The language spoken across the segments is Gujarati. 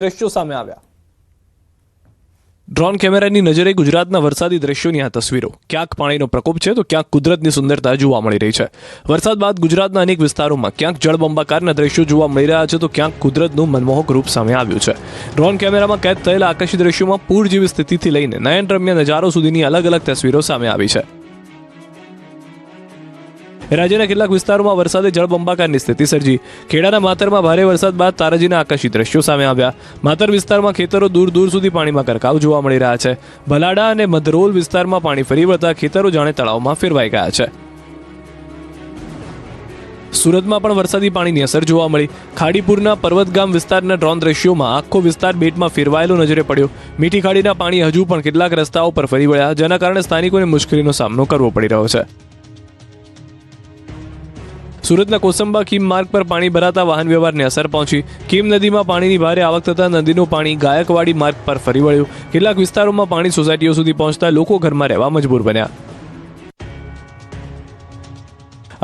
દ્રશ્યો સામે આવ્યા। ડ્રોન કેમેરાની નજરે ગુજરાતના વરસાદી દ્રશ્યોની આ તસવીરો। ક્યાંક પાણીનો પ્રકોપ છે તો ક્યાંક કુદરતની સુંદરતા જોવા મળી રહી છે। વરસાદ બાદ ગુજરાતના અનેક વિસ્તારોમાં ક્યાંક જળબંબાકારના દ્રશ્યો જોવા મળી રહ્યા છે તો ક્યાંક કુદરતનું મનમોહક રૂપ સામે આવ્યું છે। ડ્રોન કેમેરામાં કેદ થયેલા આકાશી દ્રશ્યોમાં પૂર જેવી સ્થિતિથી લઈને નયનરમ્ય નજારો સુધીની અલગ અલગ તસવીરો સામે આવી છે। રાજ્યના કેટલાક વિસ્તારોમાં વરસાદે જળબંબાકારની સ્થિતિ સર્જી। ખેડાના માતરમાં ભારે વરસાદ બાદ તારાજીના આકાશી દ્રશ્યો સામે આવ્યા। માતર વિસ્તારમાં ખેતરો દૂર દૂર સુધી પાણીમાં ગરકાવ જોવા મળી રહ્યા છે। ભલાડા અને મધરોલ વિસ્તારમાં પાણી ફરી વળતા ખેતરો જાણે તળાવમાં ફેરવાઈ ગયા છે। સુરતમાં પણ વરસાદી પાણીની અસર જોવા મળી। ખાડીપુરના પર્વતગામ વિસ્તારના ડ્રોન દ્રશ્યોમાં આખો વિસ્તાર બેટમાં ફેરવાયેલો નજરે પડ્યો। મીઠી ખાડીના પાણી હજુ પણ કેટલાક રસ્તાઓ પર ફરી વળ્યા, જેના કારણે સ્થાનિકોને મુશ્કેલીનો સામનો કરવો પડી રહ્યો છે। સુરતના કોસંબા કીમ માર્ગ પર પાણી ભરાતા વાહન વ્યવહારને અસર પહોંચી। કીમ નદીમાં પાણીની ભારે આવક થતા નદીનું પાણી ગાયકવાડી માર્ગ પર ફરી વળ્યું। કેટલાક વિસ્તારોમાં પાણી સોસાયટીઓ સુધી પહોંચતા લોકો ઘરમાં રહેવા મજબૂર બન્યા।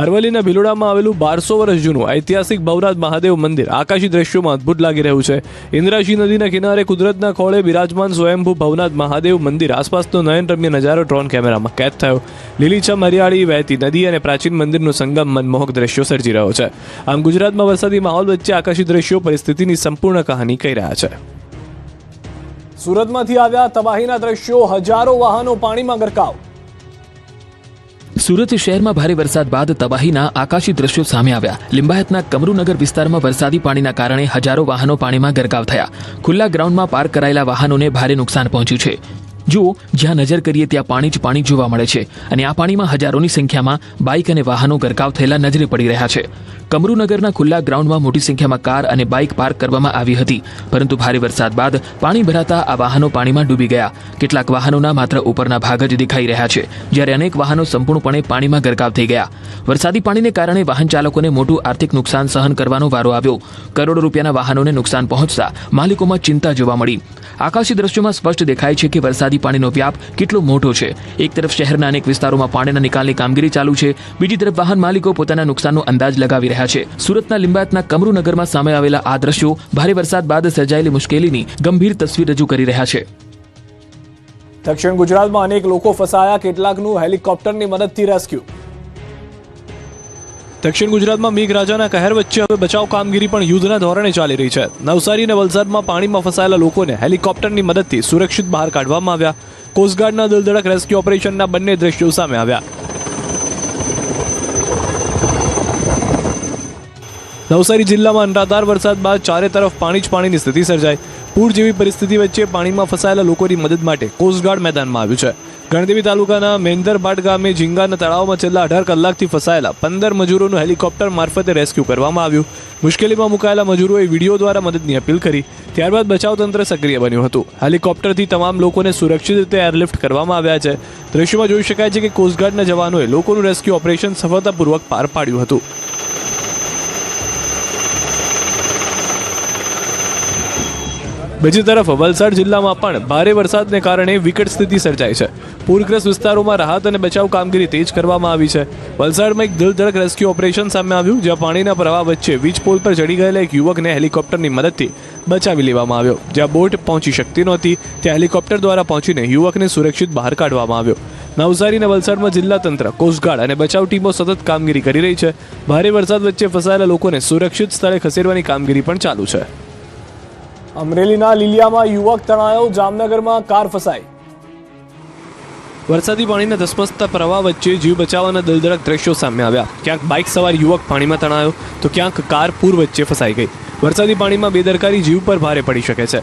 અરવલ્લીના ભિલોડામાં આવેલું 1200 વર્ષ જૂનું ઐતિહાસિક ભવનાથ મહાદેવ મંદિર આકાશી દ્રશ્યોમાં અદ્ભુત લાગી રહ્યું છે। ઇન્દ્રાશી નદીના કિનારે કુદરતના ખોળે બિરાજમાન સ્વયંભૂ ભવનાથ મહાદેવ મંદિર આસપાસનો નયનરમ્ય નજારો ડ્રોન કેમેરામાં કેદ થયો। લીલીછમ હરિયાળી, વહેતી નદી અને પ્રાચીન મંદિરનો સંગમ મનમોહક દ્રશ્યો સર્જી રહ્યો છે। આમ ગુજરાતમાં વરસાદી માહોલ વચ્ચે આકાશી દ્રશ્યો પરિસ્થિતિની સંપૂર્ણ કહાની કહી રહ્યા છે। સુરતમાંથી આવ્યા તબાહીના દ્રશ્યો, હજારો વાહનો પાણીમાં ગરકાવ। સુરત શહેરમાં ભારે વરસાદ બાદ તબાહીના આકાશી દ્રશ્યો સામે આવ્યા। લિંબાયતના કમરુનગર વિસ્તારમાં વરસાદી પાણીના કારણે હજારો વાહનો પાણીમાં ગરકાવ થયા। ખુલ્લા ગ્રાઉન્ડમાં પાર્ક કરાયેલા વાહનોને ભારે નુકસાન પહોંચ્યું છે। જુઓ, જ્યાં નજર કરીએ ત્યાં પાણી જ પાણી જોવા મળે છે અને આ પાણીમાં હજારોની સંખ્યામાં બાઇક અને વાહનો ગરકાવ થયેલા નજરે પડી રહ્યા છે। કમરુનગરના ખુલ્લા ગ્રાઉન્ડમાં મોટી સંખ્યામાં કાર અને બાઇક પાર્ક કરવામાં આવી હતી, પરંતુ ભારે વરસાદ બાદ પાણી ભરાતા આ વાહનો પાણીમાં ડૂબી ગયા। કેટલાક વાહનોના માત્ર ઉપરના ભાગ જ દેખાઈ રહ્યા છે, જ્યારે અનેક વાહનો સંપૂર્ણપણે પાણીમાં ગરકાવ થઈ ગયા। વરસાદી પાણીને કારણે વાહન ચાલકોને મોટું આર્થિક નુકસાન સહન કરવાનો વારો આવ્યો। કરોડો રૂપિયાના વાહનોને નુકસાન પહોંચતા માલિકોમાં ચિંતા જોવા મળી। આકાશી દ્રશ્યોમાં સ્પષ્ટ દેખાય છે કે વરસાદી પાણીનો વ્યાપ કેટલો મોટો છે। એક તરફ શહેરના અનેક વિસ્તારોમાં પાણીના નિકાલની કામગીરી ચાલુ છે, બીજી તરફ વાહન માલિકો પોતાના નુકસાનનો અંદાજ લગાવી રહ્યા છે। સુરતના લિંબાયતના કમરુનગરમાં સામે આવેલા આ દ્રશ્યો ભારે વરસાદ બાદ સર્જાયેલી મુશ્કેલીની ગંભીર તસવીર રજૂ કરી રહ્યા છે। દક્ષિણ ગુજરાતમાં અનેક લોકો ફસાયા, કેટલાકનું હેલિકોપ્ટરની મદદથી રેસ્ક્યુ। દક્ષિણ ગુજરાતમાં મેઘરાજાના કહેર વચ્ચે હવે બચાવ કામગીરી પણ યુદ્ધના ધોરણે ચાલી રહી છે। નવસારી અને વલસાડમાં પાણીમાં ફસાયેલા લોકોને હેલિકોપ્ટરની મદદથી સુરક્ષિત બહાર કાઢવામાં આવ્યા। કોસ્ટગાર્ડના દિલધડક રેસ્ક્યુ ઓપરેશનના બંને દ્રશ્યો સામે આવ્યા। નવસારી જિલ્લામાં અનરાધાર વરસાદ બાદ ચારે તરફ પાણી જ પાણીની સ્થિતિ સર્જાઈ। પૂર જેવી પરિસ્થિતિ વચ્ચે પાણીમાં ફસાયેલા લોકોની મદદ માટે કોસ્ટગાર્ડ મેદાનમાં આવ્યું છે। ગણદેવી તાલુકાના મેંદરભાટ ગામે ઝીંગાના તળાવમાં છેલ્લા 18 કલાકથી ફસાયેલા 15 મજૂરોનું હેલિકોપ્ટર મારફતે રેસ્ક્યુ કરવામાં આવ્યું। મુશ્કેલીમાં મુકાયેલા મજૂરોએ વિડીયો દ્વારા મદદની અપીલ કરી, ત્યારબાદ બચાવ તંત્ર સક્રિય બન્યું હતું। હેલિકોપ્ટરથી તમામ લોકોને સુરક્ષિત રીતે એરલિફ્ટ કરવામાં આવ્યા છે। દ્રશ્યોમાં જોઈ શકાય છે કે કોસ્ટગાર્ડના જવાનોએ લોકોનું રેસ્ક્યુ ઓપરેશન સફળતાપૂર્વક પાર પાડ્યું હતું। બીજી તરફ વલસાડ જિલ્લામાં પણ ભારે વરસાદને કારણે વિકટ સ્થિતિ સર્જાઈ છે। પૂરગ્રસ્ત વિસ્તારોમાં રાહત અને બચાવ કામગીરી તેજ કરવામાં આવી છે। વલસાડમાં એક દિલધડક રેસ્ક્યુ ઓપરેશન સામે આવ્યું, જ્યાં પાણીના પ્રવાહ વચ્ચે વીજ પોલ પર ચડી ગયેલા એક યુવકને હેલિકોપ્ટરની મદદથી બચાવી લેવામાં આવ્યો। જ્યાં બોટ પહોંચી શકતી નહોતી, ત્યાં હેલિકોપ્ટર દ્વારા પહોંચીને યુવકને સુરક્ષિત બહાર કાઢવામાં આવ્યો। નવસારી અને વલસાડમાં જિલ્લા તંત્ર, કોસ્ટગાર્ડ અને બચાવ ટીમો સતત કામગીરી કરી રહી છે। ભારે વરસાદ વચ્ચે ફસાયેલા લોકોને સુરક્ષિત સ્થળે ખસેડવાની કામગીરી પણ ચાલુ છે। અમરેલીના લીલિયામાં યુવક તણાયો, જામનગરમાં કાર ફસાઈ। વરસાદી પાણીના ધસમસતા પ્રવાહ વચ્ચે જીવ બચાવવાના દિલધડક દ્રશ્યો સામે આવ્યા। ક્યાંક બાઇક સવાર યુવક પાણીમાં તણાયો તો ક્યાંક કાર પૂર વચ્ચે ફસાઈ ગઈ। વરસાદી પાણીમાં બેદરકારી જીવ પર ભારે પડી શકે છે।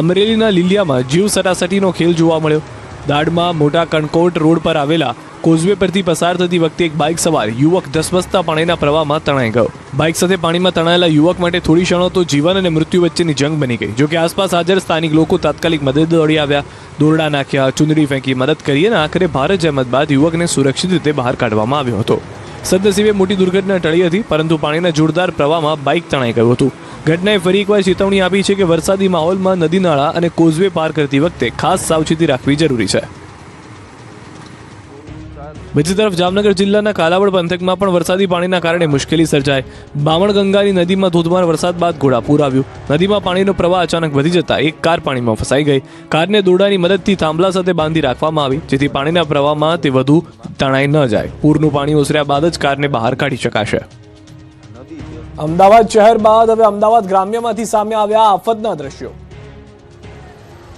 અમરેલીના લીલિયામાં જીવ સટાસટીનો ખેલ જોવા મળ્યો। દાડમાં મોટા કણકોટ રોડ પર આવેલા કોઝવે પરથી પસાર થતી વખતે એક બાઇક સવાર યુવક ધસમસતા પાણીના પ્રવાહમાં તણાઈ ગયો। બાઇક સાથે પાણીમાં તણાયેલા યુવક માટે થોડી ક્ષણો તો જીવન અને મૃત્યુ વચ્ચેની જંગ બની ગઈ। જોકે આસપાસ હાજર સ્થાનિક લોકો તાત્કાલિક મદદ દોડી આવ્યા, દોરડા નાખ્યા, ચુંદડી ફેંકી મદદ કરી અને આખરે ભારે જહેમત બાદ યુવકને સુરક્ષિત રીતે બહાર કાઢવામાં આવ્યો હતો। સદનસીબે મોટી દુર્ઘટના ટળી હતી, પરંતુ પાણીના જોરદાર પ્રવાહમાં બાઇક તણાઈ ગયું હતું। ઘટનાએ ફરી એકવાર ચેતવણી આપી છે કે વરસાદી માહોલમાં નદી નાળા અને કોઝવે પાર કરતી વખતે ખાસ સાવચેતી રાખવી જરૂરી છે। બીજી તરફ જામનગર જિલ્લાના કાલાવડ પંથકમાં પણ વરસાદી પાણીના કારણે મુશ્કેલી સર્જાઈ. બામણગંગાની નદીમાં ધોધમાર વરસાદ બાદ ઘોડાપૂર આવ્યું. નદીમાં પાણીનો પ્રવાહ અચાનક વધી જતા એક કાર પાણીમાં ફસાઈ ગઈ. કારને દોરડાની મદદથી થાંભલા સાથે બાંધી રાખવામાં આવી, જેથી પાણીના પ્રવાહમાં તે વધુ તણાઈ ન જાય. પૂરનું પાણી ઓસર્યા બાદ જ કારને બહાર કાઢી શકાશે. અમદાવાદ શહેર બાદ હવે અમદાવાદ ગ્રામ્યમાંથી સામે આવ્યા આફતના દ્રશ્યો.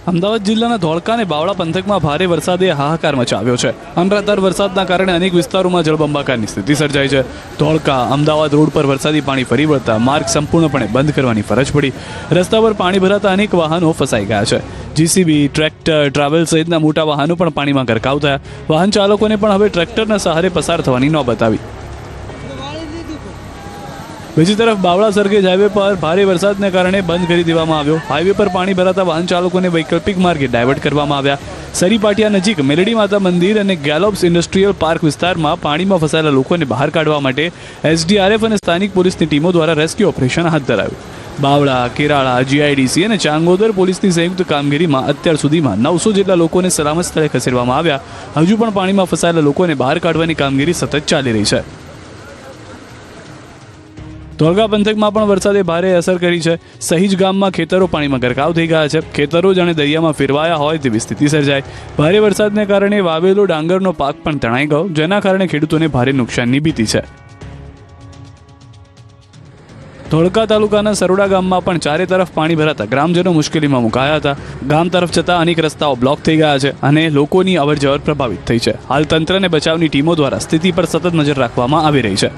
અમદાવાદ જિલ્લાના ધોળકા અને બાવળા પંથકમાં ભારે વરસાદે હાહાકાર મચાવ્યો છે. અનરાધાર વરસાદના કારણે અનેક વિસ્તારોમાં જળબંબાકારની સ્થિતિ સર્જાઈ છે. ધોળકા અમદાવાદ રોડ પર વરસાદી પાણી ફરી વળતા માર્ગ સંપૂર્ણપણે બંધ કરવાની ફરજ પડી. રસ્તા પર પાણી ભરાતા અનેક વાહનો ફસાઈ ગયા છે. જીસીબી, ટ્રેક્ટર, ટ્રાવેલ સહિતના મોટા વાહનો પણ પાણીમાં ગરકાવ થયા. વાહન ચાલકોને પણ હવે ટ્રેક્ટરના સહારે પસાર થવાની નોબત આવી. બીજી તરફ બાવળા સરખેજ હાઈવે પર ભારે વરસાદને કારણે બંધ કરી દેવામાં આવ્યો. હાઈવે પર પાણી ભરાતા વાહન ચાલકોને વૈકલ્પિક માર્ગે ડાયવર્ટ કરવામાં આવ્યા. સરી પાટિયા નજીક મેલડી માતા મંદિર અને ગેલોપ્સ ઇન્ડસ્ટ્રીયલ પાર્ક વિસ્તારમાં પાણીમાં ફસાયેલા લોકોને બહાર કાઢવા માટે એસડીઆરએફ અને સ્થાનિક પોલીસની ટીમો દ્વારા રેસ્ક્યુ ઓપરેશન હાથ ધરાયું. બાવળા, કેરાળા, જીઆઈડીસી અને ચાંગોદર પોલીસની સંયુક્ત કામગીરીમાં અત્યાર સુધીમાં 900 જેટલા લોકોને સલામત સ્થળે ખસેડવામાં આવ્યા. હજુ પણ પાણીમાં ફસાયેલા લોકોને બહાર કાઢવાની કામગીરી સતત ચાલી રહી છે. ધોળકા પંથકમાં પણ વરસાદે ભારે અસર કરી છે. સહીજ ગામમાં ખેતરો પાણીમાં ગરકાવ થઈ ગયા છે. ખેતરો જાણે દરિયામાં ફેરવાયા હોય તેવી સ્થિતિ સર્જાઈ. ભારે વરસાદને કારણે વાવેલો ડાંગરનો પાક પણ તણાઈ ગયો, જેના કારણે ખેડૂતોને ભારે નુકસાનની ભીતિ છે. ધોળકા તાલુકાના સરોડા ગામમાં પણ ચારે તરફ પાણી ભરાતા ગ્રામજનો મુશ્કેલીમાં મુકાયા હતા. ગામ તરફ જતા અનેક રસ્તાઓ બ્લોક થઈ ગયા છે અને લોકોની અવરજવર પ્રભાવિત થઈ છે. હાલ તંત્ર અને બચાવની ટીમો દ્વારા સ્થિતિ પર સતત નજર રાખવામાં આવી રહી છે.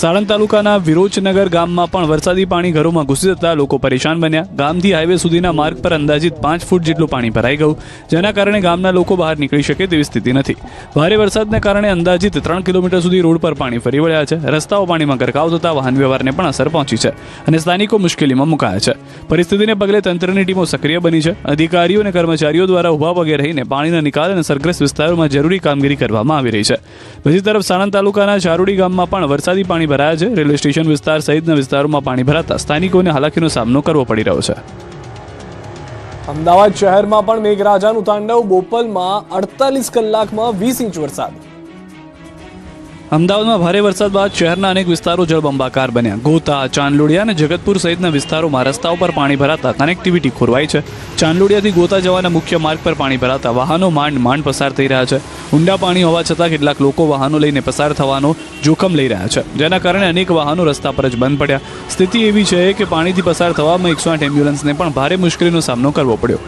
સાણંદ તાલુકાના વિરોચનગર ગામમાં પણ વરસાદી પાણી ઘરોમાં ઘૂસી જતા લોકો પરેશાન બન્યા. ગામથી હાઈવે સુધીના માર્ગ પર અંદાજિત 5 ફૂટ જેટલું પાણી ભરાઈ ગયું, જેના કારણે ગામના લોકો બહાર નીકળી શકે તેવી સ્થિતિ નથી. ભારે વરસાદને કારણે અંદાજિત 3 કિલોમીટર સુધી રોડ પર પાણી ફરી વળ્યા છે. રસ્તાઓ પાણીમાં ગરકાવ થતા વાહન વ્યવહારને પણ અસર પહોંચી છે અને સ્થાનિકો મુશ્કેલીમાં મુકાયા છે. પરિસ્થિતિને પગલે તંત્રની ટીમો સક્રિય બની છે. અધિકારીઓ અને કર્મચારીઓ દ્વારા ઊભા પગે રહીને પાણીના નિકાલ અને સરગ્રસ્ત વિસ્તારોમાં જરૂરી કામગીરી કરવામાં આવી રહી છે. બીજી તરફ સાણંદ તાલુકાના ચારોડી ગામમાં પણ વરસાદી પાણી ભરાયા છે. રેલવે સ્ટેશન વિસ્તાર સહિતના વિસ્તારોમાં પાણી ભરાતા સ્થાનિકોને હાલાકીનો સામનો કરવો પડી રહ્યો છે. અમદાવાદ શહેરમાં પણ મેઘરાજાનું તાંડવ. બોપલમાં 48 કલાકમાં 20 ઇંચ વરસાદ. અમદાવાદમાં ભારે વરસાદ બાદ શહેરના અનેક વિસ્તારો જળબંબાકાર બન્યા. ગોતા, ચાંદલોડિયા અને જગતપુર સહિતના વિસ્તારોમાં રસ્તાઓ પર પાણી ભરાતા કનેક્ટિવિટી ખોરવાઈ છે. ચાંદલોડિયાથી ગોતા જવાના મુખ્ય માર્ગ પર પાણી ભરાતા વાહનો માંડ પસાર થઈ રહ્યા છે. ઊંડા પાણી હોવા છતાં કેટલાક લોકો વાહનો લઈને પસાર થવાનો જોખમ લઈ રહ્યા છે, જેના કારણે અનેક વાહનો રસ્તા પર જ બંધ પડ્યા. સ્થિતિ એવી છે કે પાણીથી પસાર થવામાં 108 એમ્બ્યુલન્સને પણ ભારે મુશ્કેલીનો સામનો કરવો પડ્યો.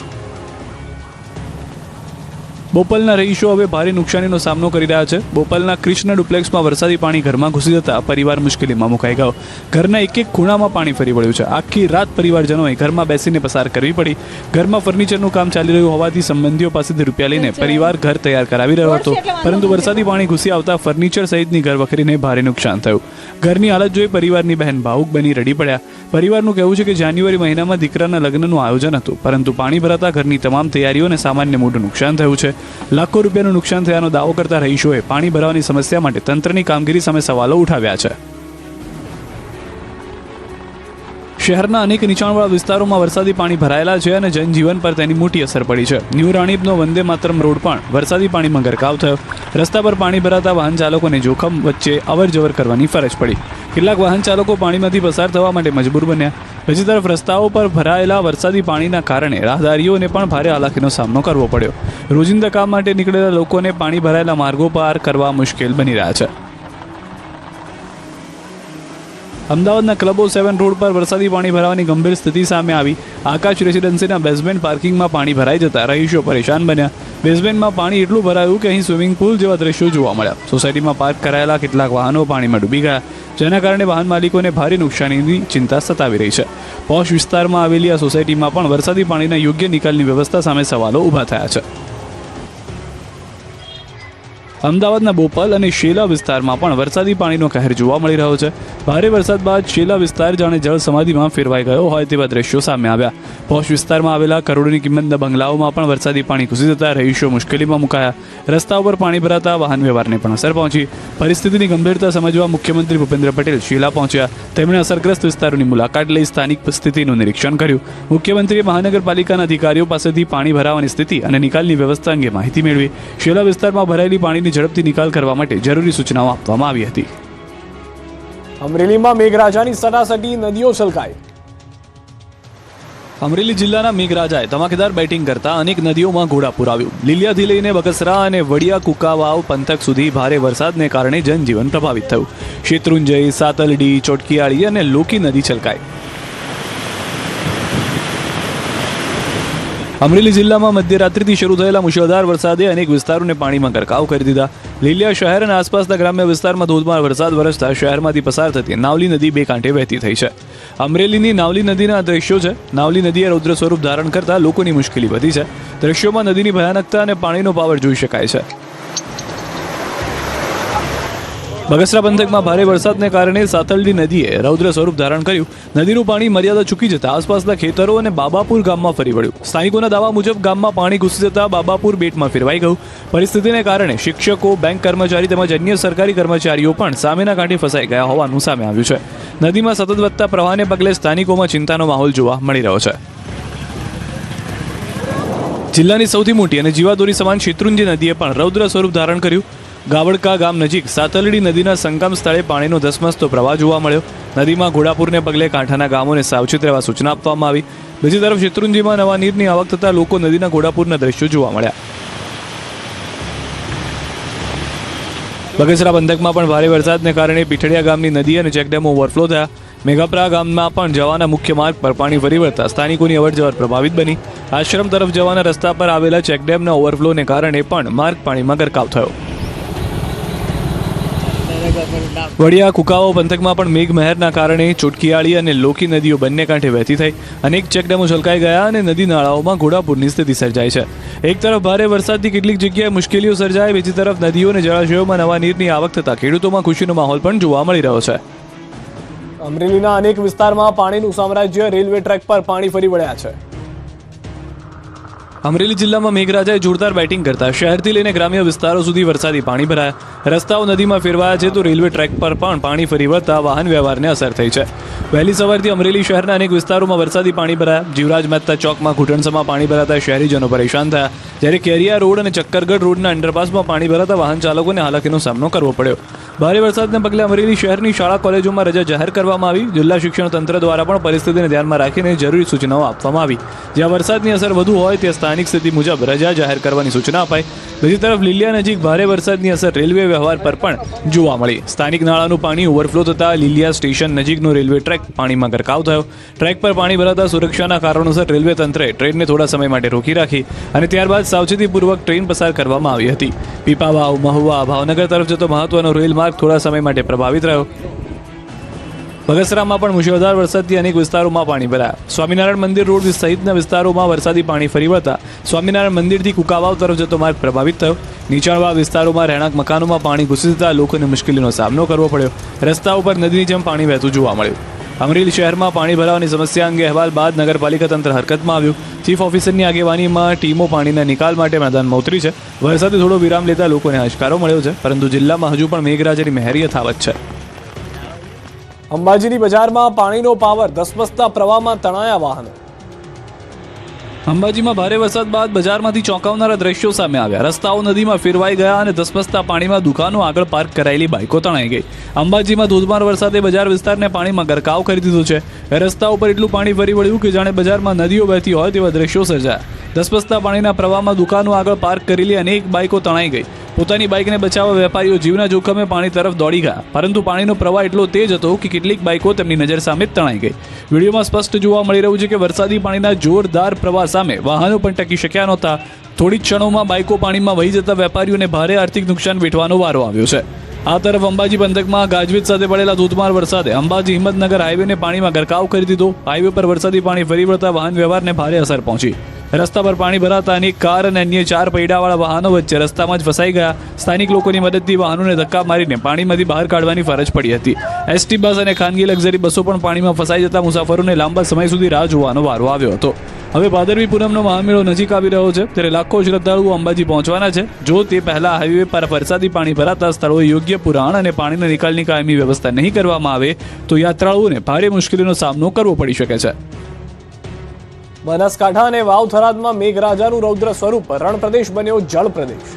બોપલના રહીશો હવે ભારે નુકસાનીનો સામનો કરી રહ્યા છે. બોપલના કૃષ્ણ ડુપ્લેક્સમાં વરસાદી પાણી ઘરમાં ઘૂસી જતા પરિવાર મુશ્કેલીમાં મુકાઈ ગયો. ઘરના એક ખૂણામાં પાણી ફરી વળ્યું છે. આખી રાત પરિવારજનોએ ઘરમાં બેસીને પસાર કરવી પડી. ઘરમાં ફર્નિચરનું કામ ચાલી રહ્યું હોવાથી સંબંધીઓ પાસેથી રૂપિયા લઈને પરિવાર ઘર તૈયાર કરાવી રહ્યો હતો, પરંતુ વરસાદી પાણી ઘૂસી આવતા ફર્નિચર સહિતની ઘરવખરીને ભારે નુકસાન થયું. ઘરની હાલત જોઈ પરિવારની બહેન ભાવુક બની રડી પડ્યા. પરિવારનું કહેવું છે કે જાન્યુઆરી મહિનામાં દીકરાના લગ્નનું આયોજન હતું, પરંતુ પાણી ભરાતા ઘરની તમામ તૈયારીઓને સામાન્ય મોટું નુકસાન થયું છે. લાખો રૂપિયાનું નુકસાન થયાનો દાવો કરતા રહીશોએ પાણી ભરાવાની સમસ્યા માટે તંત્રની કામગીરી સામે સવાલો ઉઠાવ્યા છે. શહેરના અનેક નીચાણવાળા વિસ્તારોમાં વરસાદી પાણી ભરાયેલા છે અને જનજીવન પર તેની મોટી અસર પડી છે. ન્યૂ રાણીપનો વંદે માતરમ રોડ પણ વરસાદી પાણીમાં ગરકાવ થયો. રસ્તા પર પાણી ભરાતા વાહન ચાલકોને જોખમ વચ્ચે અવરજવર કરવાની ફરજ પડી. કેટલાક વાહન ચાલકો પાણીમાંથી પસાર થવા માટે મજબૂર બન્યા. બીજી તરફ રસ્તાઓ પર ભરાયેલા વરસાદી પાણીના કારણે રાહદારીઓને પણ ભારે હાલાકીનો સામનો કરવો પડ્યો. રોજિંદા કામ માટે નીકળેલા લોકોને પાણી ભરાયેલા માર્ગો પાર કરવા મુશ્કેલ બની રહ્યા છે. અમદાવાદના ક્લબો 7 રોડ પર વરસાદી પાણી ભરાવાની ગંભીર સ્થિતિ સામે આવી. આકાશ રેસિડેન્સીના બેઝમેન્ટ પાર્કિંગમાં પાણી ભરાઈ જતા રહીશો પરેશાન બન્યા. બેઝમેન્ટમાં પાણી એટલું ભરાયું કે અહીં સ્વિમિંગ પુલ જેવા દ્રશ્યો જોવા મળ્યા. સોસાયટીમાં પાર્ક કરાયેલા કેટલાક વાહનો પાણીમાં ડૂબી ગયા, જેના કારણે વાહન માલિકોને ભારે નુકસાનીની ચિંતા સતાવી રહી છે. પોશ વિસ્તારમાં આવેલી આ સોસાયટીમાં પણ વરસાદી પાણીના યોગ્ય નિકાલની વ્યવસ્થા સામે સવાલો ઊભા થયા છે. અમદાવાદના બોપલ અને શેલા વિસ્તારમાં પણ વરસાદી પાણીનો કહેર જોવા મળી રહ્યો છે. ભારે વરસાદ બાદ શેલા વિસ્તાર જાણે જળ સમાધિમાં ફેરવાઈ ગયો હોય તેવા દ્રશ્યો સામે આવ્યા. પોશ વિસ્તારમાં આવેલા કરોડોની કિંમતના બંગલાઓમાં પણ વરસાદી પાણી ઘૂસી જતા રહીશો મુશ્કેલીમાં મુકાયા. રસ્તા ઉપર પાણી ભરાતા વાહન વ્યવહારને પણ અસર પહોંચી. પરિસ્થિતિની ગંભીરતા સમજવા મુખ્યમંત્રી ભૂપેન્દ્ર પટેલ શેલા પહોંચ્યા. તેમણે અસરગ્રસ્ત વિસ્તારોની મુલાકાત લઈ સ્થાનિક સ્થિતિનું નિરીક્ષણ કર્યું. મુખ્યમંત્રીએ મહાનગરપાલિકાના અધિકારીઓ પાસેથી પાણી ભરાવાની સ્થિતિ અને નિકાલની વ્યવસ્થા અંગે માહિતી મેળવી. શેલા વિસ્તારમાં ભરાયેલી પાણીની ઝડપથી નિકાલ કરવા માટે જરૂરી સૂચનાઓ આપવામાં આવી હતી. અમરેલીમાં મેઘરાજાની સટાસટી નદીઓ છલકાઈ. અમરેલી જિલ્લાના મેઘરાજાએ ધમાકેદાર બેટિંગ કરતા અનેક નદીઓમાં ઘોડાપૂર આવ્યું. લીલિયાથી લઈને બગસરા અને વડિયા કુકાવાવ પંથક સુધી ભારે વરસાદને કારણે જનજીવન પ્રભાવિત થયું. શેત્રુંજય, સાતલડી, ચોટકીયાળી અને લોકી નદી છલકાઈ. અમરેલી જિલ્લામાં મધ્યરાત્રિથી શરૂ થયેલા મુશળધાર વરસાદે અનેક વિસ્તારોને પાણીમાં ગરકાવ કરી દીધા. લીલિયા શહેર અને આસપાસના ગ્રામ્ય વિસ્તારમાં ધોધમાર વરસાદ વરસતા શહેરમાંથી પસાર થતી નાવલી નદી બે કાંઠે વહેતી થઈ છે. અમરેલીની નાવલી નદીના દ્રશ્યો છે. નાવલી નદીએ રૌદ્ર સ્વરૂપ ધારણ કરતા લોકોની મુશ્કેલી વધી છે. દ્રશ્યોમાં નદીની ભયાનકતા અને પાણીનો પાવર જોઈ શકાય છે. બગસરા પંથકમાં ભારે વરસાદને કારણે સાતલડી નદીએ રૌદ્ર સ્વરૂપ ધારણ કર્યું. નદીનું પાણી મર્યાદા ચૂકી જતા આસપાસના ખેતરો અને બાબાપુર ગામમાં ફરી વળ્યું. સ્થાનિકોના દાવા મુજબ ગામમાં પાણી ઘૂસી જતા બાબાપુર બેટમાં ફેરવાઈ ગયું. પરિસ્થિતિને કારણે શિક્ષકો, બેંક કર્મચારી તેમજ અન્ય સરકારી કર્મચારીઓ પણ સામેના કાંઠે ફસાઈ ગયા હોવાનું સામે આવ્યું છે. નદીમાં સતત વધતા પ્રવાહને પગલે સ્થાનિકોમાં ચિંતાનો માહોલ જોવા મળી રહ્યો છે. જિલ્લાની સૌથી મોટી અને જીવાદોરી સમાન શેત્રુંજય નદીએ પણ રૌદ્ર સ્વરૂપ ધારણ કર્યું. ગાવડકા ગામ નજીક સાતલડી નદીના સંગમ સ્થળે પાણીનો ધસમસતો પ્રવાહ જોવા મળ્યો. નદીમાં ઘોડાપૂરને પગલે કાંઠાના ગામોને સાવચેત રહેવા સૂચના આપવામાં આવી. બીજી તરફ શેત્રુંજીમાં નવા નીરની આવક થતાં લોકો નદીના ઘોડાપૂરના દ્રશ્યો જોવા મળ્યા. બગસરા પંથકમાં પણ ભારે વરસાદને કારણે પીઠડિયા ગામની નદી અને ચેકડેમો ઓવરફ્લો થયા. મેઘાપરા ગામમાં પણ જવાના મુખ્ય માર્ગ પર પાણી ફરી વળતા સ્થાનિકોની અવરજવર પ્રભાવિત બની. આશ્રમ તરફ જવાના રસ્તા પર આવેલા ચેકડેમના ઓવરફ્લોને કારણે પણ માર્ગ પાણીમાં ગરકાવ થયો. વડિયા કુકાવાવ પંથકમાં પણ મેઘમહેરના કારણે ચોટકીયાળી અને લોકી નદીઓ બંને કાંઠે વહેતી થઈ. અનેક ચેકડેમો છલકાઈ ગયા અને નદી નાળાઓમાં ઘોડાપૂરની સ્થિતિ સર્જાઈ છે. એક તરફ ભારે વરસાદથી કેટલીક જગ્યાએ મુશ્કેલીઓ સર્જાય, બીજી તરફ નદીઓ અને જળાશયોમાં નવા નીરની આવક થતાં ખેડૂતોમાં ખુશીનો માહોલ પણ જોવા મળી રહ્યો છે. અમરેલીના અનેક વિસ્તારમાં પાણીનું સામ્રાજ્ય. રેલવે ટ્રેક પર પાણી ફરી વળ્યા છે. અમરેલી જિલ્લામાં મેઘરાજાએ જોરદાર બેટિંગ કરતા શહેરથી લઈને ગ્રામ્ય વિસ્તારો સુધી વરસાદી પાણી ભરાયા. રસ્તાઓ નદીમાં ફેરવાયા છે તો રેલવે ટ્રેક પર પણ પાણી ફરી વળતા વાહન વ્યવહારને અસર થઈ છે. વહેલી સવારથી અમરેલી શહેરના અનેક વિસ્તારોમાં વરસાદી પાણી ભરાયા. જીવરાજ મહેતા ચોકમાં ઘૂંટણસમાં પાણી ભરાતા શહેરીજનો પરેશાન થયા. જ્યારે કેરિયા રોડ અને ચક્કરગઢ રોડના અંડરપાસમાં પાણી ભરાતા વાહન ચાલકોને હાલાકીનો સામનો કરવો પડ્યો. ભારે વરસાદને પગલે અમરેલી શહેરની શાળા કોલેજોમાં રજા જાહેર કરવામાં આવી. જિલ્લા શિક્ષણ તંત્ર દ્વારા પણ પરિસ્થિતિને ધ્યાનમાં રાખીને જરૂરી સૂચનાઓ આપવામાં આવી. જ્યાં વરસાદની અસર વધુ હોય ત્યાં સ્થાનિક સ્થિતિ મુજબ રજા જાહેર કરવાની સૂચના અપાઈ. બીજી તરફ લીલિયા નજીક ભારે વરસાદની અસર રેલવે વ્યવહાર પર પણ જોવા મળી. સ્થાનિક નાળાનું પાણી ઓવરફ્લો થતાં લીલિયા સ્ટેશન નજીકનો રેલવે ટ્રેક પાણીમાં ગરકાવ થયો. ટ્રેક પર પાણી ભરાતા સુરક્ષાના કારણોસર રેલવે તંત્રે ટ્રેનને થોડા સમય માટે રોકી રાખી અને ત્યારબાદ સાવચેતીપૂર્વક ટ્રેન પસાર કરવામાં આવી હતી. પીપાવાવ, મહુવા, ભાવનગર તરફ જતો મહત્વનો રેલ માર્ગ થોડા સમય માટે પ્રભાવિત રહ્યો. બગસરામાં પણ મુશળધાર વરસાદથી અનેક વિસ્તારોમાં પાણી ભરાયા. સ્વામિનારાયણ મંદિર રોડ સહિતના વિસ્તારોમાં વરસાદી પાણી ફરી વળતા સ્વામિનારાયણ મંદિરથી કુકાવાવ તરફ જતો માર્ગ પ્રભાવિત થયો. નીચાણવાળા વિસ્તારોમાં રહેણાંક મકાનોમાં પાણી ઘૂસી જતા લોકોને મુશ્કેલીનો સામનો કરવો પડ્યો. રસ્તા ઉપર નદીની જેમ પાણી વહેતું જોવા મળ્યું. અમરેલી શહેરમાં પાણી ભરાવાની સમસ્યા અંગે અહેવાલ બાદ નગરપાલિકા તંત્ર હરકતમાં આવ્યું. ચીફ ઓફિસરની આગેવાનીમાં ટીમો પાણીના નિકાલ માટે મેદાનમાં ઉતરી છે. વરસાદે થોડો વિરામ લેતા લોકોને હાશકારો મળ્યો છે, પરંતુ જિલ્લામાં હજુ પણ મેઘરાજાની મહેર યથાવત છે. અંબાજીની બજારમાં પાણીનો પાવર. ધસમસતા પ્રવાહમાં તણાયા વાહનો. અંબાજીમાં ભારે વરસાદ બાદ બજારમાંથી ચોંકાવનારા દ્રશ્યો સામે આવ્યા. રસ્તાઓ નદીમાં ફેરવાઈ ગયા અને ધસમસતા પાણીમાં દુકાનો આગળ પાર્ક કરાયેલી બાઇકો તણાઈ ગઈ. અંબાજીમાં ધોધમાર વરસાદે બજાર વિસ્તારને પાણીમાં ગરકાવ કરી દીધો છે. રસ્તા ઉપર એટલું પાણી ફરી વળ્યું કે જાણે બજારમાં નદીઓ વહેતી હોય તેવા દ્રશ્યો સર્જાયા. ધસમસતા પાણીના પ્રવાહમાં દુકાનો આગળ પાર્ક કરેલી અનેક બાઇકો તણાઈ ગઈ. પોતાની બાઇકને બચાવવા વેપારીઓ જીવના જોખમે પાણી તરફ દોડી ગયા, પરંતુ પાણીનો પ્રવાહ એટલો તેજ હતો કે કેટલીક બાઇકો તેમની નજર સામે જ તણાઈ ગઈ. વિડીયોમાં સ્પષ્ટ જોવા મળી રહ્યું છે કે વરસાદી પાણીના જોરદાર પ્રવાહ સામે વાહનો પણ ટકી શક્યા નહોતા. થોડી જ ક્ષણોમાં બાઇકો પાણીમાં વહી જતા વેપારીઓને ભારે આર્થિક નુકસાન વેઠવાનો વારો આવ્યો છે. આ તરફ અંબાજી પંથકમાં ગાજવીજ સાથે પડેલા ધોધમાર વરસાદે અંબાજી હિંમતનગર હાઈવેને પાણીમાં ગરકાવ કરી દીધો. હાઈવે પર વરસાદી પાણી ફરી વળતા વાહન વ્યવહારને ભારે અસર પહોંચી. રસ્તા પર પાણી ભરાતા અનેક કાર અને અન્ય 4 પૈડાવાળા વાહનો વચ્ચે રસ્તામાં જ ફસાઈ ગયા. સ્થાનિક લોકોની મદદથી વાહનોને ધક્કા મારીને પાણીમાંથી બહાર કાઢવાની ફરજ પડી હતી. એસટી બસ અને ખાનગી લક્ઝરી બસો પણ પાણીમાં ફસાઈ જતા મુસાફરોને લાંબા સમય સુધી રાહ જોવાનો વારો આવ્યો હતો. હવે ભાદરવી પૂનમનો મહામેળો નજીક આવી રહ્યો છે, ત્યારે લાખો શ્રદ્ધાળુઓ અંબાજી પહોંચવાના છે. જો તે પહેલા હાઈવે પર વરસાદી પાણી ભરાતા સ્થળોએ યોગ્ય પુરાણ અને પાણીના નિકાલની કાયમી વ્યવસ્થા નહીં કરવામાં આવે તો યાત્રાળુઓને ભારે મુશ્કેલીનો સામનો કરવો પડી શકે છે. બનાસકાંઠા અને વાવ થરાદમાં મેઘરાજાનું રૌદ્ર સ્વરૂપ, રણ પ્રદેશ બન્યો જળ પ્રદેશ.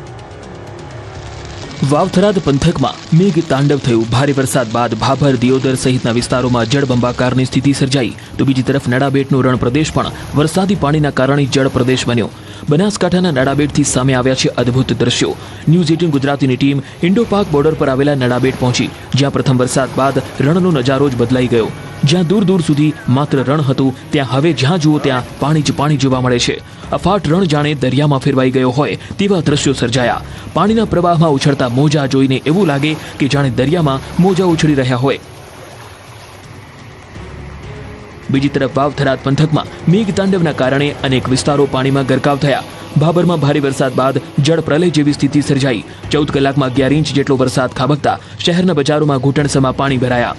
વાવથરાદ પંથકમાં મેઘ તાંડવ થયું. ભારે વરસાદ બાદ ભાભર, દિયોદર સહિતના વિસ્તારોમાં જળબંબાકારની સ્થિતિ સર્જાઈ, તો બીજી તરફ નડાબેટનો રણ પ્રદેશ પણ વરસાદી પાણીના કારણે જળ પ્રદેશ બન્યો. બનાસકાંઠાના નડાબેટથી સામે આવ્યા છે અદ્ભુત દ્રશ્યો. ન્યૂઝ 18 ગુજરાતીની ટીમ ઇન્ડો પાક બોર્ડર પર આવેલા નડાબેટ પહોંચી, જ્યાં પ્રથમ વરસાદ બાદ રણનો નજારો જ બદલાઈ ગયો. જ્યાં દૂર દૂર સુધી માત્ર રણ હતું, ત્યાં હવે જ્યાં જુઓ ત્યાં પાણી જ પાણી જોવા મળે છે. અફાટ રણ જાણે દરિયામાં ફેરવાઈ ગયો હોય તેવા દ્રશ્યો સર્જાયા. પાણીના પ્રવાહમાં ઉછળતા મોજા જોઈને એવું લાગે કે જાણે દરિયામાં મોજા ઉછળી રહ્યા હોય. બીજી તરફ વાવ-થરાદ પંથકમાં મેઘતાંડવના કારણે અનેક વિસ્તારો પાણીમાં ગરકાવ થયા. ભાભરમાં ભારે વરસાદ બાદ જળ પ્રલય જેવી સ્થિતિ સર્જાઈ. 14 કલાકમાં 11 ઇંચ જેટલો વરસાદ ખાબકતા શહેરના બજારોમાં ઘૂંટણસમા પાણી ભરાયા.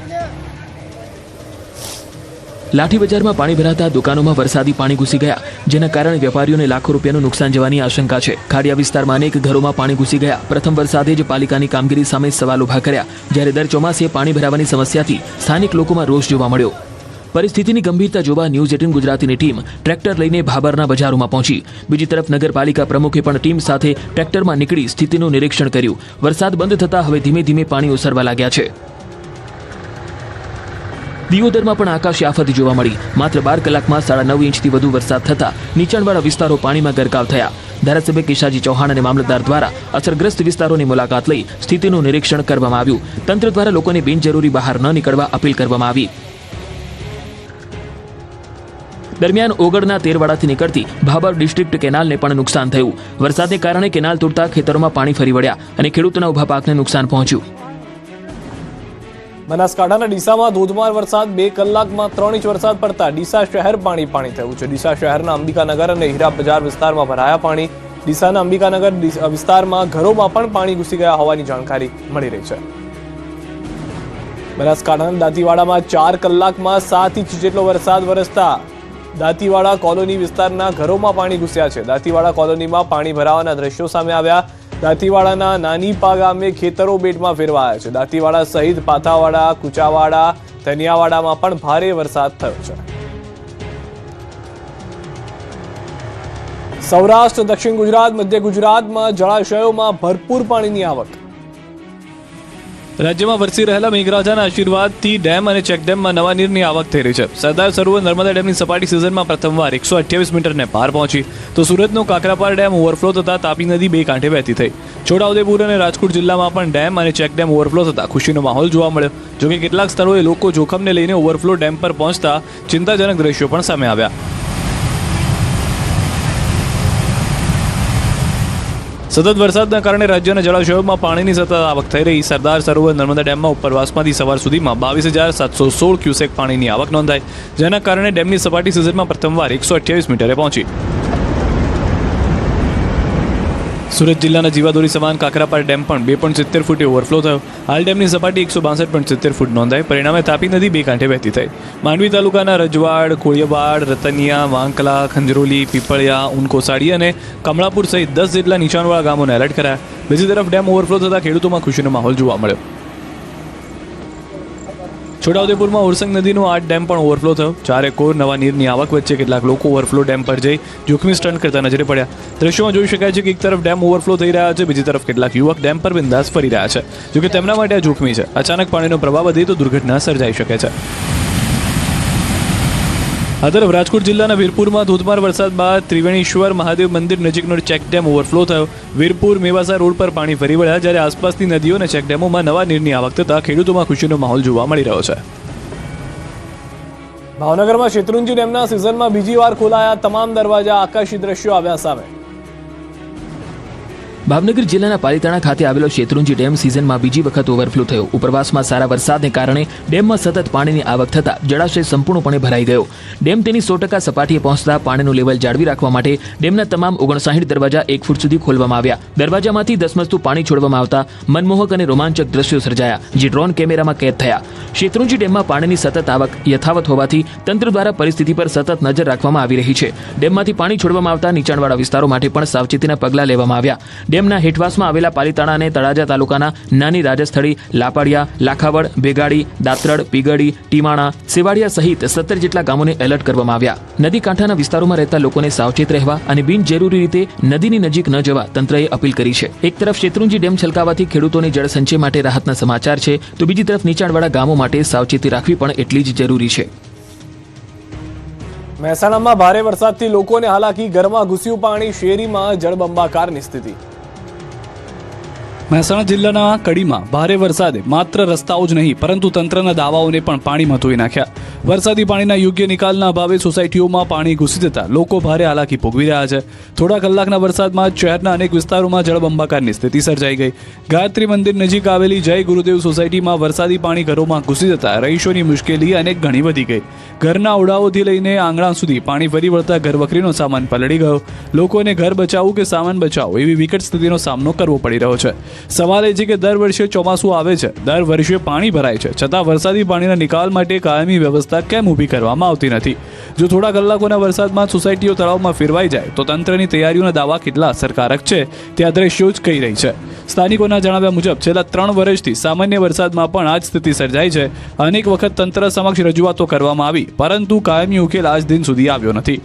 લાઠી બજારમાં પાણી ભરાતા દુકાનોમાં વરસાદી પાણી ઘૂસી ગયા, જેના કારણે વેપારીઓને લાખો રૂપિયાનું નુકસાન જવાની આશંકા છે. ખાડિયા વિસ્તારમાં અનેક ઘરોમાં પાણી ઘૂસી ગયા. પ્રથમ વરસાદે જ પાલિકાની કામગીરી સામે સવાલ ઉભા કર્યા, જ્યારે દર ચોમાસે પાણી ભરાવાની સમસ્યાથી સ્થાનિક લોકોમાં રોષ જોવા મળ્યો. પરિસ્થિતિની ગંભીરતા જોવા ન્યૂઝ 18 ગુજરાતીની ટીમ ટ્રેક્ટર લઈને ભાભરના બજારોમાં પહોંચી. બીજી તરફ નગરપાલિકા પ્રમુખે પણ ટીમ સાથે ટ્રેક્ટરમાં નીકળી સ્થિતિનું નિરીક્ષણ કર્યું. વરસાદ બંધ થતાં હવે ધીમે ધીમે પાણી ઓસરવા લાગ્યા છે. દિયોદરમાં પણ આકાશી આફત જોવા મળી. માત્ર 12 કલાકમાં 9.5 ઇંચથી વધુ વરસાદ થતા નીચાણવાળા વિસ્તારો પાણીમાં ગરકાવ થયા. ધારાસભ્ય કેશાજી ચૌહાણ અને મામલતદાર દ્વારા અસરગ્રસ્ત વિસ્તારોની મુલાકાત લઈ સ્થિતિનું નિરીક્ષણ કરવામાં આવ્યું. તંત્ર દ્વારા લોકોને બિનજરૂરી બહાર ન નીકળવા અપીલ કરવામાં આવી. દરમિયાન ઓગળના તેરવાડાથી નીકળતી ભાભર ડિસ્ટ્રિક્ટ કેનાલને પણ નુકસાન થયું. વરસાદને કારણે કેનાલ તૂટતા ખેતરોમાં પાણી ફરી વળ્યા અને ખેડૂતોના ઉભા પાકને નુકસાન પહોંચ્યું. બનાસકાંઠાના ડીસામાં ધોધમાર વરસાદ, 2 કલાકમાં 3 ઇંચ વરસાદ પડતા ડીસા શહેર પાણી થયું છે. ડીસા શહેરના અંબિકાનગર અને હીરા બજાર વિસ્તારમાં ભરાયા પાણી. ડીસાના અંબિકાનગર વિસ્તારમાં ઘરોમાં પણ પાણી ઘૂસી ગયા હોવાની જાણકારી મળી રહી છે. બનાસકાંઠાના દાંતીવાડામાં 4 કલાકમાં 7 ઇંચ જેટલો વરસાદ વરસતા દાંતીવાડા કોલોની વિસ્તારના ઘરોમાં પાણી ઘૂસ્યા છે. દાંતીવાડા કોલોનીમાં પાણી ભરાવાના દ્રશ્યો સામે આવ્યા. દાંતીવાડાના નાનીપા ગામે ખેતરો બેટમાં ફેરવાયા છે. દાંતીવાડા સહિત પાથાવાડા, કુચાવાડા, ધનિયાવાડામાં પણ ભારે વરસાદ થયો છે. સૌરાષ્ટ્ર, દક્ષિણ ગુજરાત, મધ્ય ગુજરાતમાં જળાશયોમાં ભરપૂર પાણીની આવક. રાજ્યમાં વરસી રહેલા મેઘરાજાના આશીર્વાદથી ડેમ અને ચેકડેમમાં નવા નીરની આવક થઈ રહી છે. સરદાર સરોવર નર્મદા ડેમની સપાટી સિઝનમાં પ્રથમવાર 128 મીટરને પાર પહોંચી, તો સુરતનો કાકરાપાર ડેમ ઓવરફ્લો થતાં તાપી નદી 2 કાંઠે વહેતી થઈ. છોટાઉદેપુર અને રાજકોટ જિલ્લામાં પણ ડેમ અને ચેકડેમ ઓવરફ્લો થતાં ખુશીનો માહોલ જોવા મળ્યો. જોકે કેટલાક સ્થળોએ લોકો જોખમને લઈને ઓવરફ્લો ડેમ પર પહોંચતા ચિંતાજનક દ્રશ્યો પણ સામે આવ્યા. સતત વરસાદના કારણે રાજ્યના જળાશયોમાં પાણીની સતત આવક થઈ રહી. સરદાર સરોવર નર્મદા ડેમમાં ઉપરવાસમાંથી સવાર સુધીમાં 22,716 ક્યુસેક પાણીની આવક નોંધાઈ, જેના કારણે ડેમની સપાટી સિઝનમાં પ્રથમવાર 128 મીટરે પહોંચી. સુરત જિલ્લાના જીવાદોરી સમાન કાકરાપાર ડેમ પણ 2.70 ફૂટે ઓવરફ્લો થયો. હાલ ડેમની સપાટી 162.70 ફૂટ નોંધાઈ. પરિણામે તાપી નદી 2 કાંઠે વહેતી થઈ. માંડવી તાલુકાના રજવાડ, કોળિયાવાડ, રતનિયા, વાંકલા, ખંજરોલી, પીપળિયા, ઉનકોસાડી અને કમળાપુર સહિત 10 જેટલા નીચાણવાળા ગામોને એલર્ટ કરાયા. બીજી તરફ ડેમ ઓવરફ્લો થતાં ખેડૂતોમાં ખુશીનો માહોલ જોવા મળ્યો. છોટાઉદેપુરમાં ઓરસંગ નદીનો 8 ડેમ પણ ઓવરફ્લો થયો. 4 કોર નવા નીરની આવક વચ્ચે કેટલાક લોકો ઓવરફ્લો ડેમ પર જઈ જોખમી સ્ટન્ટ કરતા નજરે પડ્યા. દ્રશ્યોમાં જોઈ શકાય છે કે એક તરફ ડેમ ઓવરફ્લો થઈ રહ્યા છે, બીજી તરફ કેટલાક યુવક ડેમ પર બિંદાસ ફરી રહ્યા છે. જોકે તેમના માટે આ જોખમી છે. અચાનક પાણીનો પ્રવાહ વધે તો દુર્ઘટના સર્જાઈ શકે છે. આ તરફ રાજકોટ જિલ્લાના વીરપુરમાં ધોધમાર વરસાદ બાદ ત્રિવેણીશ્વર મહાદેવ મંદિર નજીકનો ચેકડેમ ઓવરફ્લો થયો. વીરપુર મેવાસા રોડ પર પાણી ફરી વળ્યા, જ્યારે આસપાસની નદીઓ અને ચેકડેમોમાં નવા નીરની આવક થતાં ખેડૂતોમાં ખુશીનો માહોલ જોવા મળી રહ્યો છે. ભાવનગરમાં શેત્રુંજી ડેમના સિઝનમાં બીજી વાર ખોલાયા તમામ દરવાજા, આકાશી દ્રશ્યો આવ્યા સામે. ભાવનગર જિલ્લાના પાલિતાણા ખાતે આવેલો શેત્રુંજી ડેમ સિઝનમાં બીજી વખત ઓવરફ્લો થયો. ઉપરવાસમાં સારા વરસાદને કારણે ડેમમાં સતત પાણીની આવક થતા જળાશય સંપૂર્ણપણે ભરાઈ ગયો. ડેમ તેની 100% સપાટીએ પહોંચતા પાણીનું લેવલ જાળવી રાખવા માટે ડેમના તમામ 59 દરવાજા 1 ફૂટ સુધી ખોલવામાં આવ્યા. દરવાજામાંથી ધસમસતું પાણી છોડવામાં આવતા મનમોહક અને રોમાંચક દ્રશ્યો સર્જાયા, જે ડ્રોન કેમેરામાં કેદ થયા. શેત્રુંજી ડેમમાં પાણીની સતત આવક યથાવત હોવાથી તંત્ર દ્વારા પરિસ્થિતિ પર સતત નજર રાખવામાં આવી રહી છે. ડેમમાંથી પાણી છોડવામાં આવતા નીચાણવાળા વિસ્તારો માટે પણ સાવચેતીના પગલાં લેવામાં આવ્યા. ડેમના હેઠવાસમાં આવેલા પાલિતાણા અને તળાજા તાલુકાના નાની રાજસ્થળી, લાપાડિયા, લાખાવડ, ભેગાડી, દાત્રડ, પીગડી, ટીમાણા, સેવાડિયા સહિત 17 જેટલા ગામોને એલર્ટ કરવામાં આવ્યા. નદી કાંઠાના વિસ્તારોમાં રહેતા લોકોને સાવચેત રહેવા અને બિનજરૂરી રીતે નદીની નજીક ન જવા તંત્રએ અપીલ કરી છે. એક તરફ શેત્રુંજી ડેમ છલકાવાથી ખેડૂતોને જળસંચય માટે રાહતના સમાચાર છે, તો બીજી તરફ નીચાણવાળા ગામો માટે સાવચેતી રાખવી પણ એટલી જ જરૂરી છે. મહેસાણામાં ભારે વરસાદથી લોકોને હાલાકી, ઘરમાં ઘૂસ્યું પાણી, શેરીમાં જળબંબાકારની સ્થિતિ. મહેસાણા જિલ્લાના કડીમાં ભારે વરસાદે માત્ર રસ્તાઓ જ નહીં પરંતુ તંત્રના દાવાઓને પણ પાણીમાં ધોઈ નાખ્યા. વરસાદી પાણીના યોગ્ય નિકાલના અભાવે સોસાયટીઓમાં પાણી ઘૂસી જતા લોકો ભારે હાલાકી ભોગવી રહ્યા છે. થોડા કલાકના વરસાદમાં શહેરના અનેક વિસ્તારોમાં જળબંબાકારની સ્થિતિ સર્જાઈ ગઈ. ગાયત્રી મંદિર નજીક આવેલી જય ગુરુદેવ સોસાયટીમાં વરસાદી પાણી ઘરોમાં ઘૂસી જતા રહીશોની મુશ્કેલી અનેક ગણી વધી ગઈ. ઘરના ઓરડાઓથી લઈને આંગણા સુધી પાણી ફરી વળતા ઘરવખરીનો સામાન પલળી ગયો. લોકોને ઘર બચાવવું કે સામાન બચાવવું એવી વિકટ સ્થિતિનો સામનો કરવો પડી રહ્યો છે. સવાલ એ છે કે દર વર્ષે ચોમાસું આવે છે, દર વર્ષે પાણી ભરાય છે, છતાં વરસાદી પાણીના નિકાલ માટે કાયમી વ્યવસ્થા કેમ ઊભી કરવામાં આવતી નથી? જો થોડા કલાકોના વરસાદમાં સોસાયટીઓ તળાવમાં ફેરવાઈ જાય તો તંત્રની તૈયારીઓના દાવા કેટલા અસરકારક છે તે આ દ્રશ્યો જ કહી રહી છે. સ્થાનિકોના જણાવ્યા મુજબ છેલ્લા 3 વર્ષથી સામાન્ય વરસાદમાં પણ આ જ સ્થિતિ સર્જાય છે. અનેક વખત તંત્ર સમક્ષ રજૂઆતો કરવામાં આવી, પરંતુ કાયમી ઉકેલ આજ દિન સુધી આવ્યો નથી.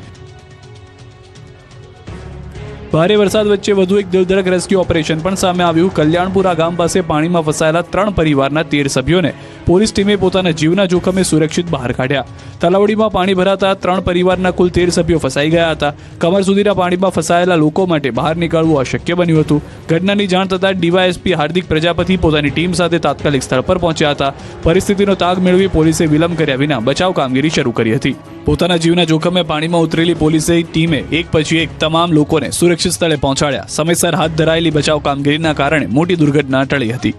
ભારે વરસાદ વચ્ચે વધુ એક દિલધડક રેસ્ક્યુ ઓપરેશન પણ સામે આવ્યું. કલ્યાણપુરા ગામ પાસે પાણીમાં ફસાયેલા 3 પરિવારના 13 સભ્યોને પોલીસ ટીમે પોતાના જીવના જોખમે સુરક્ષિત બહાર કાઢ્યા. તલાવડીમાં પાણી ભરાતા 3 પરિવારના કુલ 13 સભ્યો ફસાઈ ગયા હતા. કમર સુધીના પાણીમાં ફસાયેલા લોકો માટે બહાર નીકળવું અશક્ય બન્યું હતું. ઘટનાની જાણ થતાં ડીવાયએસપી હાર્દિક પ્રજાપતિ પોતાની ટીમ સાથે તાત્કાલિક સ્થળ પર પહોંચ્યા હતા. પરિસ્થિતિનો તાગ મેળવી પોલીસે વિલંબ કર્યા વિના બચાવ કામગીરી શરૂ કરી હતી. પોતાના જીવના જોખમે પાણીમાં ઉતરેલી પોલીસે ટીમે એક પછી એક તમામ લોકોને સુરક્ષિત સ્થળે પહોંચાડ્યા. સમયસર હાથ ધરાયેલી બચાવ કામગીરીના કારણે મોટી દુર્ઘટના ટળી હતી.